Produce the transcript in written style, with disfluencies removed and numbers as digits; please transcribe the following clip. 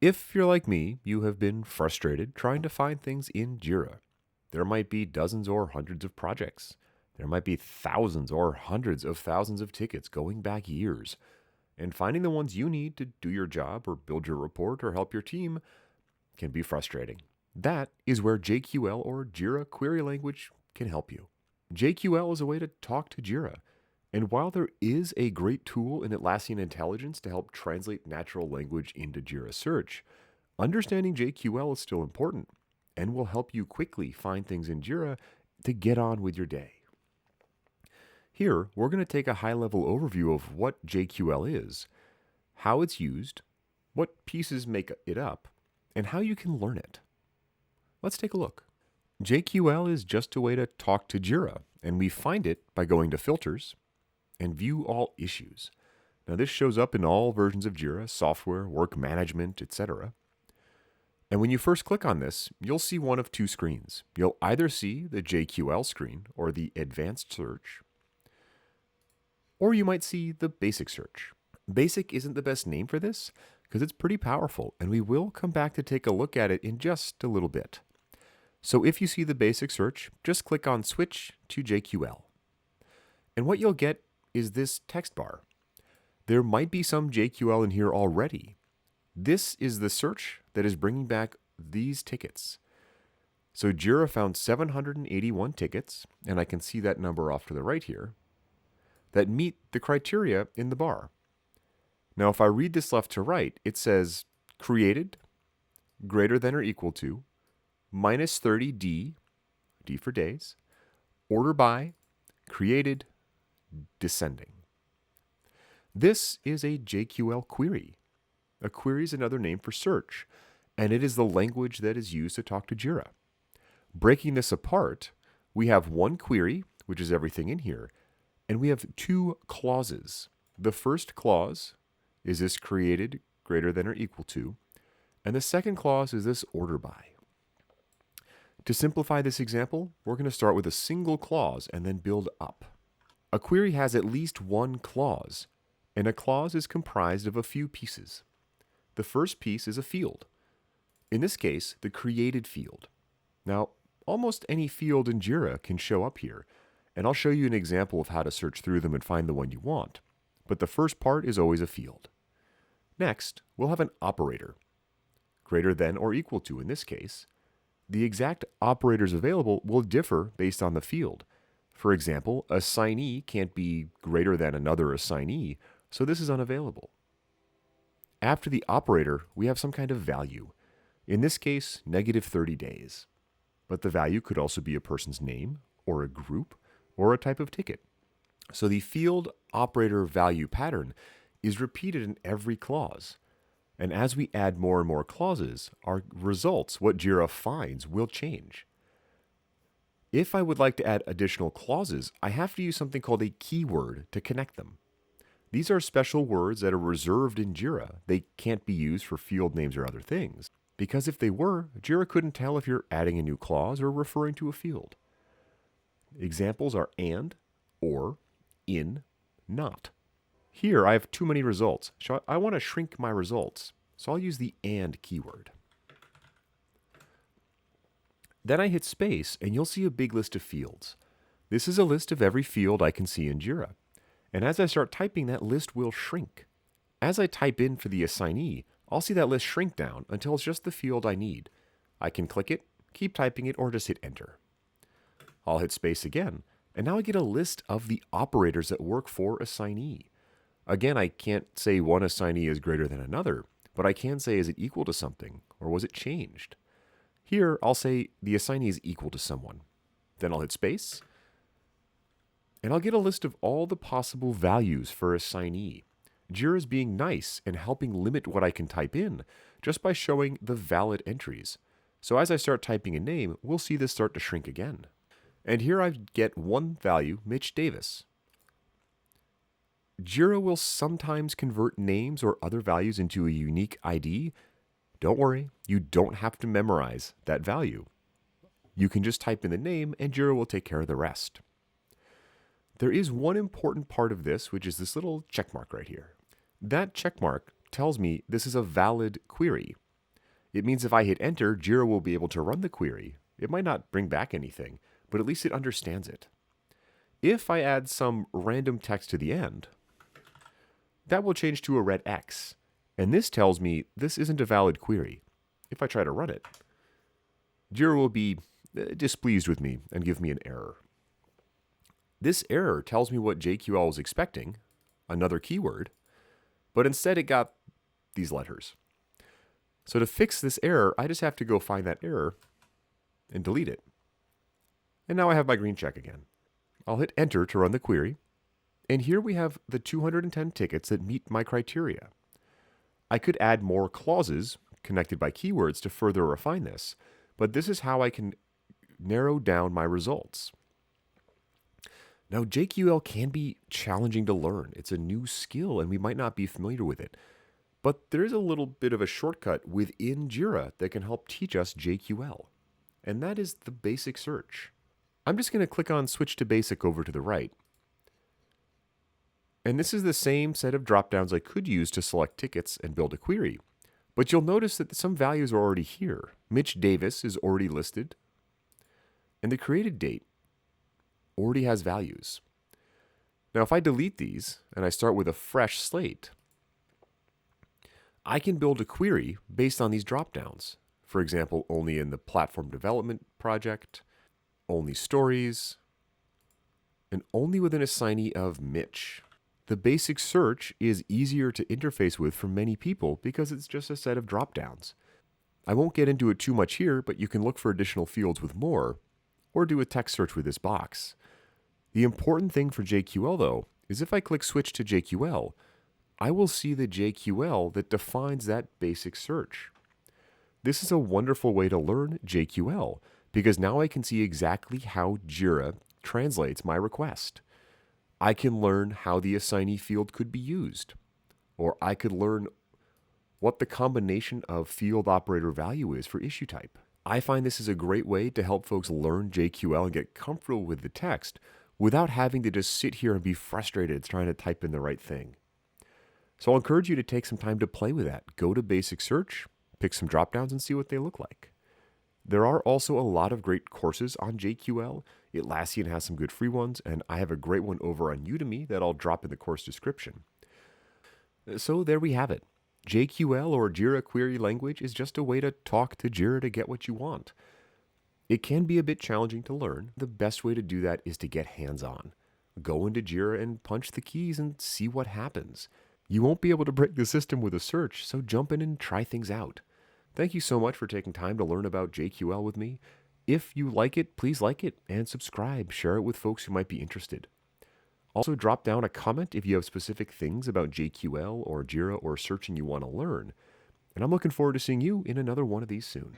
If you're like me, you have been frustrated trying to find things in Jira. There might be dozens or hundreds of projects. There might be thousands or hundreds of thousands of tickets going back years. And finding the ones you need to do your job or build your report or help your team can be frustrating. That is where JQL or Jira Query Language can help you. JQL is a way to talk to Jira. And while there is a great tool in Atlassian Intelligence to help translate natural language into Jira Search, understanding JQL is still important and will help you quickly find things in Jira to get on with your day. Here, we're going to take a high-level overview of what JQL is, how it's used, what pieces make it up, and how you can learn it. Let's take a look. JQL is just a way to talk to Jira, and we find it by going to Filters and View All Issues. Now this shows up in all versions of Jira, software, work management, etc. And when you first click on this, you'll see one of two screens. You'll either see the JQL screen or the Advanced Search, or you might see the Basic Search. Basic isn't the best name for this because it's pretty powerful, and we will come back to take a look at it in just a little bit. So if you see the Basic Search, just click on Switch to JQL. And what you'll get is this text bar. There might be some JQL in here already. This is the search that is bringing back these tickets. So Jira found 781 tickets, and I can see that number off to the right here, that meet the criteria in the bar. Now if I read this left to right, it says created, greater than or equal to, minus 30D, D for days, order by, created, descending. This is a JQL query. A query is another name for search, and it is the language that is used to talk to Jira. Breaking this apart, we have one query, which is everything in here, and we have two clauses. The first clause is this created greater than or equal to, and the second clause is this order by. To simplify this example, we're going to start with a single clause and then build up. A query has at least one clause, and a clause is comprised of a few pieces. The first piece is a field. In this case, the created field. Now, almost any field in Jira can show up here, and I'll show you an example of how to search through them and find the one you want. But the first part is always a field. Next, we'll have an operator, greater than or equal to in this case. The exact operators available will differ based on the field. For example, assignee can't be greater than another assignee, so this is unavailable. After the operator, we have some kind of value. In this case, negative 30 days. But the value could also be a person's name, or a group, or a type of ticket. So the field operator value pattern is repeated in every clause. And as we add more and more clauses, our results, what Jira finds, will change. If I would like to add additional clauses, I have to use something called a keyword to connect them. These are special words that are reserved in Jira. They can't be used for field names or other things, because if they were, Jira couldn't tell if you're adding a new clause or referring to a field. Examples are and, or, in, not. Here I have too many results, so I want to shrink my results, so I'll use the and keyword. Then I hit space, and you'll see a big list of fields. This is a list of every field I can see in Jira. And as I start typing, that list will shrink. As I type in for the assignee, I'll see that list shrink down until it's just the field I need. I can click it, keep typing it, or just hit enter. I'll hit space again, and now I get a list of the operators that work for assignee. Again, I can't say one assignee is greater than another, but I can say is it equal to something, or was it changed? Here, I'll say the assignee is equal to someone. Then I'll hit space, and I'll get a list of all the possible values for assignee. Jira is being nice and helping limit what I can type in just by showing the valid entries. So as I start typing a name, we'll see this start to shrink again. And here I get one value, Mitch Davis. Jira will sometimes convert names or other values into a unique ID. Don't worry, you don't have to memorize that value. You can just type in the name and Jira will take care of the rest. There is one important part of this, which is this little check mark right here. That check mark tells me this is a valid query. It means if I hit enter, Jira will be able to run the query. It might not bring back anything, but at least it understands it. If I add some random text to the end, that will change to a red X. And this tells me this isn't a valid query. If I try to run it, Jira will be displeased with me and give me an error. This error tells me what JQL was expecting, another keyword, but instead it got these letters. So to fix this error, I just have to go find that error and delete it. And now I have my green check again. I'll hit enter to run the query. And here we have the 210 tickets that meet my criteria. I could add more clauses connected by keywords to further refine this, but this is how I can narrow down my results. Now, JQL can be challenging to learn. It's a new skill and we might not be familiar with it. But there is a little bit of a shortcut within Jira that can help teach us JQL, and that is the basic search. I'm just going to click on Switch to Basic over to the right. And this is the same set of dropdowns I could use to select tickets and build a query. But you'll notice that some values are already here. Mitch Davis is already listed, and the created date already has values. Now, if I delete these and I start with a fresh slate, I can build a query based on these dropdowns. For example, only in the platform development project, only stories, and only with an assignee of Mitch. The basic search is easier to interface with for many people because it's just a set of dropdowns. I won't get into it too much here, but you can look for additional fields with more, or do a text search with this box. The important thing for JQL, though, is if I click Switch to JQL, I will see the JQL that defines that basic search. This is a wonderful way to learn JQL because now I can see exactly how Jira translates my request. I can learn how the assignee field could be used, or I could learn what the combination of field operator value is for issue type. I find this is a great way to help folks learn JQL and get comfortable with the text without having to just sit here and be frustrated trying to type in the right thing. So I'll encourage you to take some time to play with that. Go to Basic Search, pick some dropdowns and see what they look like. There are also a lot of great courses on JQL. Atlassian has some good free ones, and I have a great one over on Udemy that I'll drop in the course description. So there we have it. JQL or Jira Query Language is just a way to talk to Jira to get what you want. It can be a bit challenging to learn. The best way to do that is to get hands-on. Go into Jira and punch the keys and see what happens. You won't be able to break the system with a search, so jump in and try things out. Thank you so much for taking time to learn about JQL with me. If you like it, please like it and subscribe. Share it with folks who might be interested. Also, drop down a comment if you have specific things about JQL or Jira or searching you want to learn. And I'm looking forward to seeing you in another one of these soon.